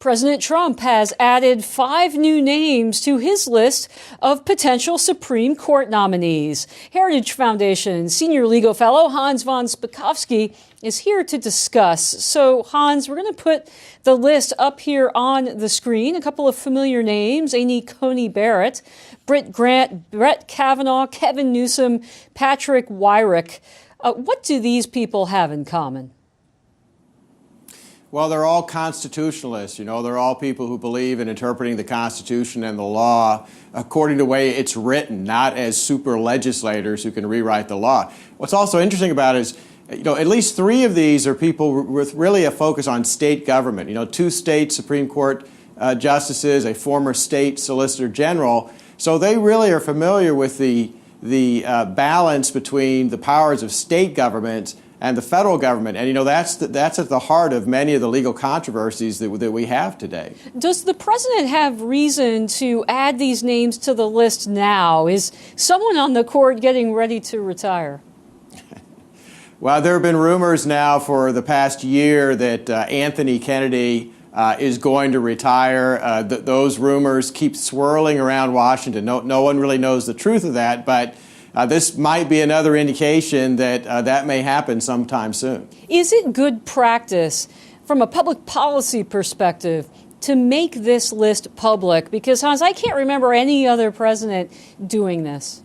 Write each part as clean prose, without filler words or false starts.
President Trump has added 5 new names to his list of potential Supreme Court nominees. Heritage Foundation Senior Legal Fellow Hans von Spakovsky is here to discuss. So, Hans, we're going to put the list up here on the screen. A couple of familiar names: Amy Coney Barrett, Britt Grant, Brett Kavanaugh, Kevin Newsom, Patrick Wyrick. What do these people have in common? Well, they're all constitutionalists. You know, they're all people who believe in interpreting the Constitution and the law according to the way it's written, not as super legislators who can rewrite the law. What's also interesting about it is, you know, at least 3 of these are people with really a focus on state government. You know, 2 state Supreme Court justices, a former state Solicitor General. So they really are familiar with the balance between the powers of state government and the federal government. And, you know, that's at the heart of many of the legal controversies that we have today. Does the president have reason to add these names to the list now? Is someone on the court getting ready to retire? Well, there have been rumors now for the past year that Anthony Kennedy is going to retire. Those rumors keep swirling around Washington. No one really knows the truth of that, but this might be another indication that that may happen sometime soon. Is it good practice from a public policy perspective to make this list public? Because, Hans, I can't remember any other president doing this.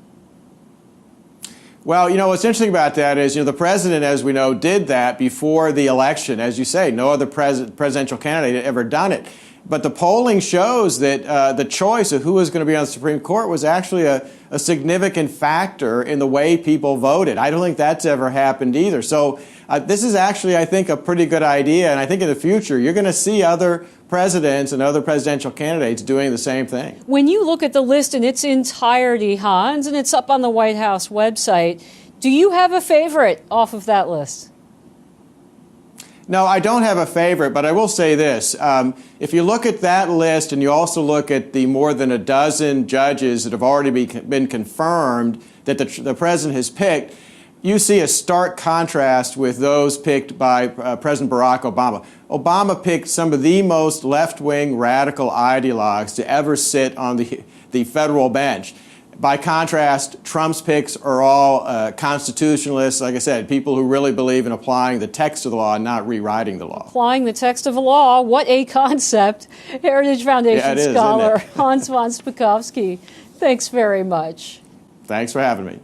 Well, you know, what's interesting about that is, you know, the president, as we know, did that before the election. As you say, no other presidential candidate had ever done it. But the polling shows that the choice of who was going to be on the Supreme Court was actually a significant factor in the way people voted. I don't think that's ever happened either. So this is actually, I think, a pretty good idea. And I think in the future, you're going to see other presidents and other presidential candidates doing the same thing. When you look at the list in its entirety, Hans, and it's up on the White House website, do you have a favorite off of that list? No, I don't have a favorite, but I will say this. If you look at that list and you also look at the more than a dozen judges that have already been confirmed that the president has picked, you see a stark contrast with those picked by President Barack Obama. Obama picked some of the most left-wing radical ideologues to ever sit on the federal bench. By contrast, Trump's picks are all constitutionalists, like I said, people who really believe in applying the text of the law and not rewriting the law. Applying the text of a law, what a concept. Heritage Foundation scholar Hans von Spakovsky, thanks very much. Thanks for having me.